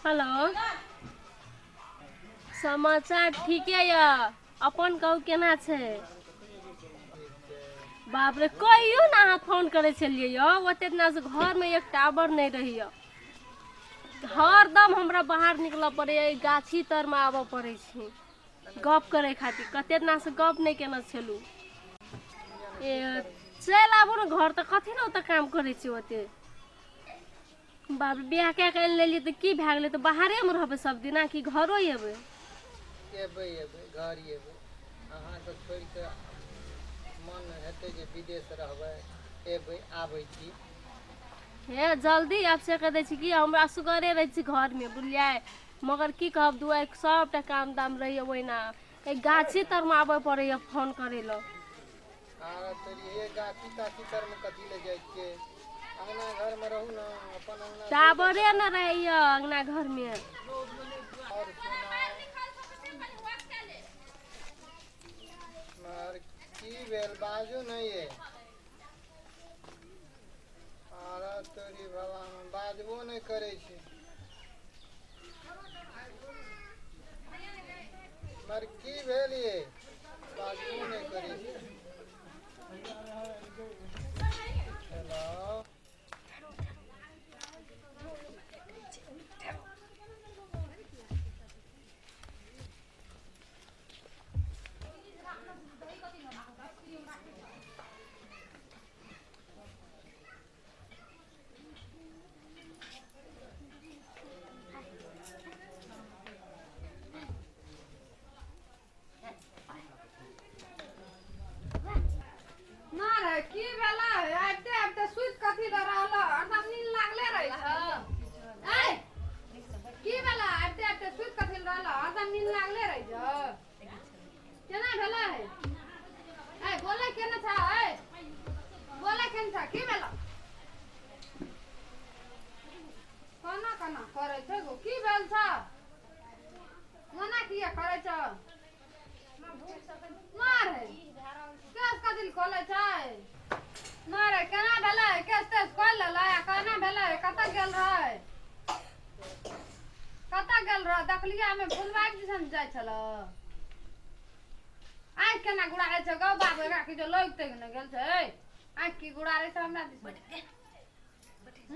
Hello. समाचार ठीके यऽ, अपन कहू केना छै? बाप रे, कहियो ना अहाँ फोन करे छलियै यऽ, ओते दिना से घर में एक टावर नहीं रही। हरदम हमरा बाहर निकलऽ पड़े, गाछी तर में आबऽ पड़े छै गप करे खातिर। कते दिना से गप नहीं केने छलू। ए चल आबू ने घर, तऽ कथी ने ओतऽ काम करे छी ओते। बाप रे, बियाह कए के आनि लेलियै तऽ की भए गेलै? तऽ बाहरे में रहबै सब दिना कि घरो अयबै? एबै घर एबै। अहाँके छोड़ि कऽ मन हेतै जे विदेश रहबै, एबै आबै छी। हे जल्दी आब से कह दै छी कि हमरा असगरे रहै छी घर में, बुझलियै? मगर की कहब, दुआरि सबटा काम दाम रहैया ओहिना। गाछी तर में आबऽ पड़ैया फोन करे लए। आर तोरी गाछी ताछी तर में कथी ले जाइ छियै? अंगना घर में रहू ने, अपन अंगना छोड़ि कऽ टावरे न रहैया अंगना घर में। और सुनाओ, मगर की भेल बाजू नहीं ये? आरा तोरी भगवान बाजबो नहीं करे छी। मगर की भेल ये? बाजबो नहीं करे छी। हेलो। की भेला? आबते आबते सुइत कथी ल रहल? एकदम नींद लागले रही छ। ए की भेला? आबते आबते सुइत कथी ल रहल? एकदम नींद लागले रही छ। केना भेला है? ए बोले केना छ? ए बोले केना छ? की भेला? कोना कोना करे छ गो? की भेल छ? मना किया करे छ? मार है केस कथी खोले छ? मारे केना भेलै? केस तेस खोल लेलै? केना भेलै? कतऽ गेल रहै? कतऽ गेल रह? देखलियै हमे फुलबाड़ी दिसन जाइ छल। आँखि केना गुड़ारै छ गौ बाबू? एकरा कि जो लैग तैग ने गेल छै? आँखि की गुड़ारै छ हमरा दिसन?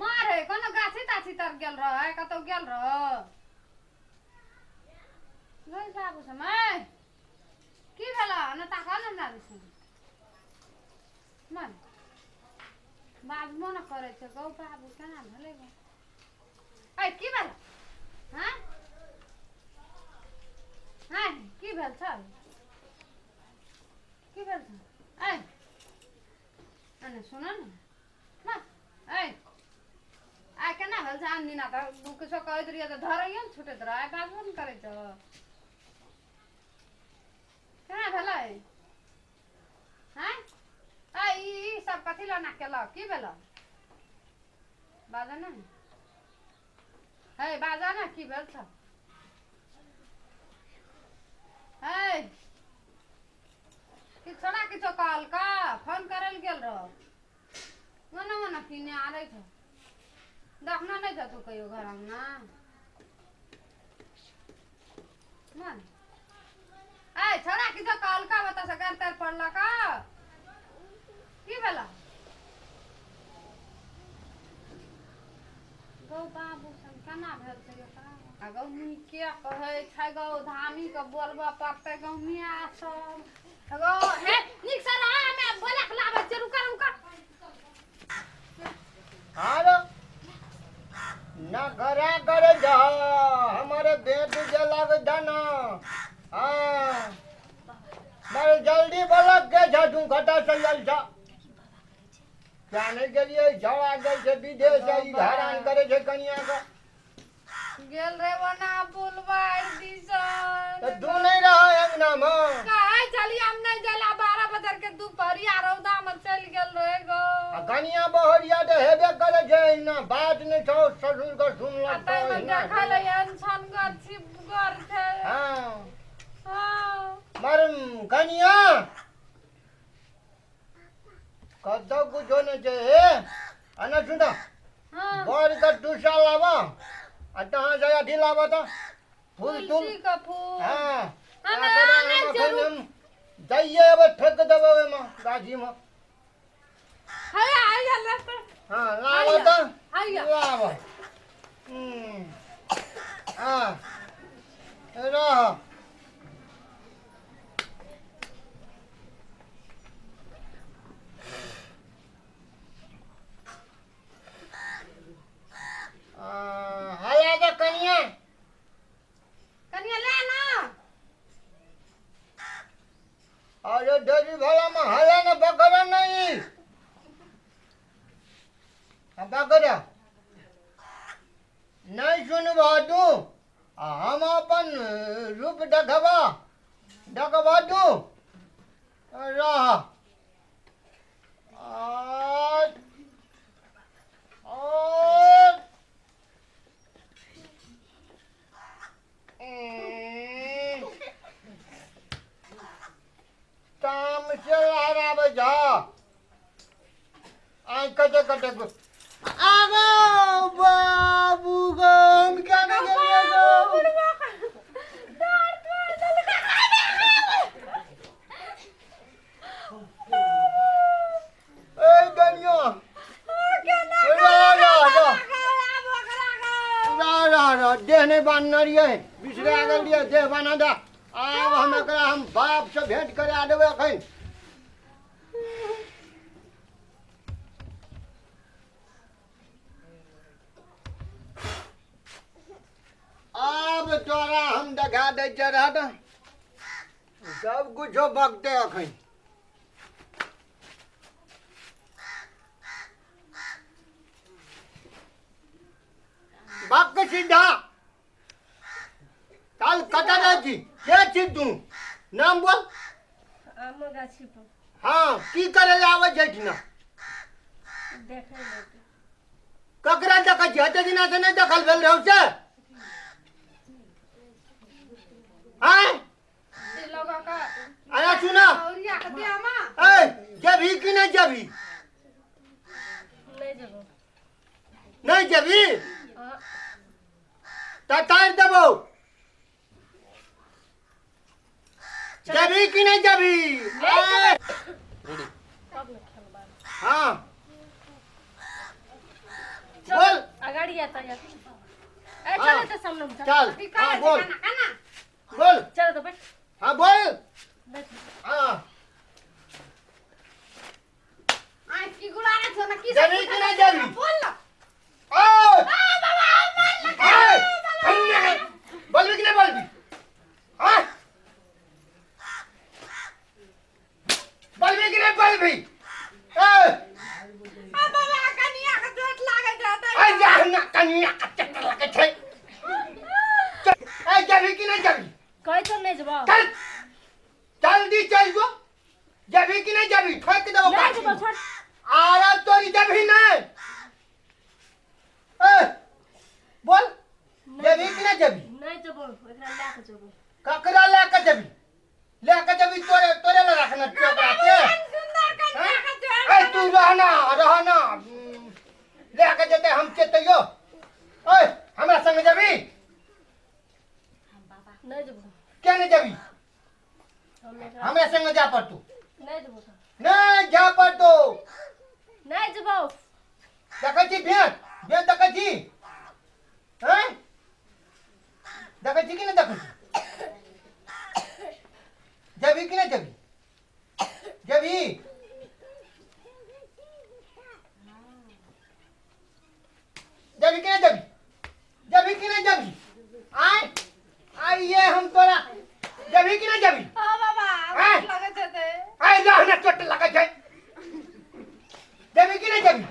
मारे कोनो गाछी ताछी तर गेल रह? कतौ गेल रह? गै बाबू समय की भेला? न ताकल हमरा दिसन। मन बाजबो न करे छै गौ बाबू, केना भेलै गौ? ए की भेल? हाँ हाँ की भेल छ? की भेल छ? ए अने सुन न ना। ए आ केना भेल छ? अनदिना तऽ किछो कहैत रहियै तऽ धरैयो न छुटैत रह। बाजबो न करै छ। केना भेलै? हाँ ई सब कथी ल ना केलक? की भेल? बाजा न हे, बाजा न की भेल छ? हे कि छोड़ा किछो कहलका? फोन करे ल गेल रह? ओना ओना किने आरै छ? देखना नहीं छ तू कहियो घर अंगना? मन ए छोड़ा किछो कहलका? बता से गार तार पड़लका? की भेला? गौ बाबू सन केना भेल छै एकरा? आ गौ नीके कहै छै गौ, धामी के बोलबऽ पड़तै गौ मियाँ सब। गौ हे नीक से रह, हमे बोले के लाबै छियै। रुका रुका। आरो ना घरे घरे जा हमारे बेट जलाग दाना। हाँ बड़े जल्दी बोलो के जा तू घटा चल जा। जाने के लिए झड़ा गई से विदेश आई हैरान करे छे कनिया का। गेल रे वना फुलबाड़ी दिसन। तो तू नहीं रहा अंगना में? काहे चली? हम नहीं जला 12 बजे के दोपहरिया रौदा में चल गेल रहे गो। कनिया बहरिया तो हेबे करे छे ना, बात नहीं छो ससुर को सुन लगता अतै में है ना। देखल अनछन गर छिपगर छे। हां हां मरम कनिया कतो कुछ होने छे। ए अना सुनो हां बोल का टूसा लावा तहाँ से अथी लाबो तो फूल तुल तुलसी का फूल हाँ हमे आकरा आने हम जरूर अखन हम जाइए अब ठेक देबो ओइमे गाछी में है आइया लेकर हाँ लाबो तो आइया लाबो हाँ रह हाया तो कनिया कनिया ले ना अरे डरी भला में हाया ना बकरा नहीं बकरा नहीं सुनबा तू हम अपन रूप देखबा तू रह और काम से आरा बजा आई कटे कटे को आगो बाबू गम क्या नहीं करेगा ए गनिया रा देह नहीं बांधना रही है बिसरे आगल दिए देह बांधा दा आब हम एकरा हम बाप से भेंट करा देबै अखन आब तोरा हम देखा दै रह सब कुछो बकते अखन बक सीधा काल कटा छी के छी तू नाम बोल आम गाछी पर हाँ की करे ले आवे छै ना देखे ले ककरा देखै छी हते दिना से नहीं देखल भेल रहौ से हाँ लगा का आया सुना औरिया के दिया मां ए जबी कि नहीं जबी नहीं जगो नहीं जबी हाँ तार देबो जबी कि नहीं जबी कब न खेलबा हाँ बोल अगाड़ी आता या ए हाँ। चल तो सामने में चल की हाँ करे बोल खाना बोल चल तो बैठ हाँ बोल बैठ हाँ आई की गुड़ाना छ ना की जबी कि नहीं जबी बोल ना ओ बाबा बोलबी कि नहीं बोलबी हाँ बोलबी कि नहीं बोलबी बाबा कनिया के चोट लागे जाता आई जा ना कनिया का चक्कर लगे छै ए जबी कि नहीं जबी कहीं तो नहीं जबा चल जल्दी चल जो जबी कि नहीं जबी ठोक दो नहीं जबा छोड़ आरा तोरी जबी नहीं ए बोल जबी कि नहीं जबी नहीं जबो एकरा ला के जबो ककरा लेके जबी तोरे ले रखना चोपड़ा के सुंदर कनिया के चोट ए तू रहना लेके जते हम चेतइयो ओए हमरा संग जबी नहीं जबो क्या नहीं जबी हम एकरा हमरा संग जा पर तू नहीं जबो नहीं जा पर तू नहीं जबो देखै छी भेंट देखै छी हैं देखै छी कि नहीं देखै छी जबी कि नहीं जबी जबी कि नहीं जबी कि नहीं जबी आइए हम तोरा जबी कि नहीं जबी हां बाबा हैं? लगे जाते आई रहना चोट लगे छै जबी कि नहीं जबी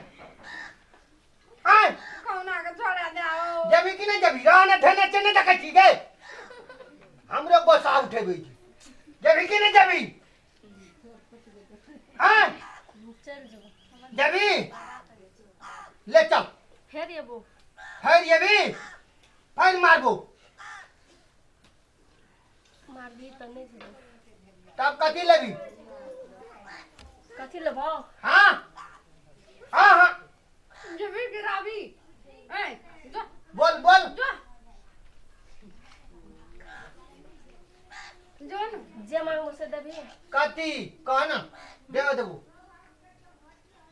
कौना के छोड़ा जाओ जबी कि नहीं जबी रहना ठेने चने देखै छी गे हमरो गोसा उठेबै छी जबी कि नहीं जबी हाँ चल जबो जबी ले चल फिर ये वो फिर ये भी फिर मारबो मार दी तो नहीं जबो तब कथी लेबी कथी लेबो हाँ हाँ हाँ जबी गिराबी ए जो बोल बोल जो जो न जे मांगो से देबी कथी कह ना दे देबो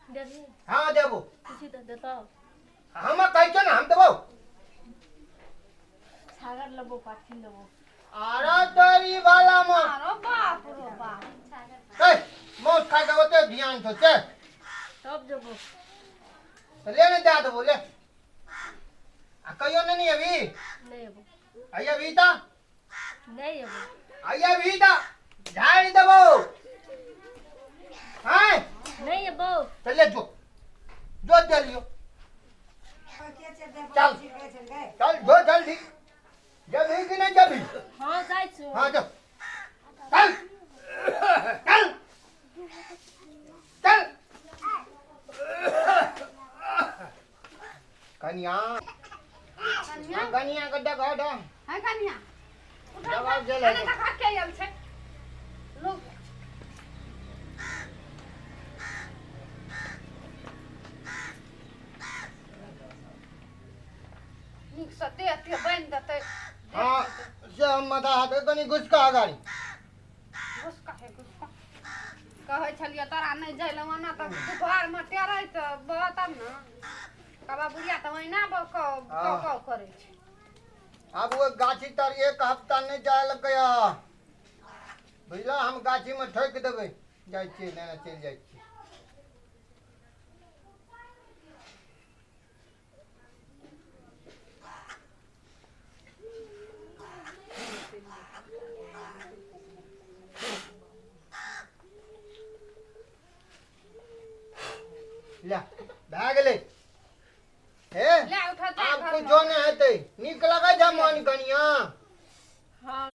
देबी हाँ देबो कुछ तो देता हम कह छ ना हम देबो छागर लेबो पाठी लेबो अरे तेरी वाला में अरे बाप रे बाप ए मौत खा के होते ध्यान छो छे तब देबो तो लेने जा देबो ले आ कहियो नहीं अभी नहीं अबो आइया भी था नहीं अबो आइया भी था झाड़ी देबो हाँ नहीं अबो चले जो जो दे लियो चल चल जो जल्दी जब ही कि नहीं जब ही हाँ जाय छु हाँ जब चल चल चल कन्या कन्या कन्या का डगा डा है कन्या जवाब दे ले अरे का के आयल छे लोग निक सते अते बन देते हाँ से हम मता हाथे कनी गुस्का गाड़ी गुस्का है गुस्का कहे छलिए तोरा नहीं जइले ना त तू घर में तेरे त बता न कबा बुढ़िया त वही ना कौ करे छे अब वो गाछी तर एक हफ्ता नहीं जाए लग गया बुझला हम गाछी में ठोक देवे जाय छी लेना चल जाय छी ले भाग ले हे ले उठा जा आपको घर जो नहीं आते निकला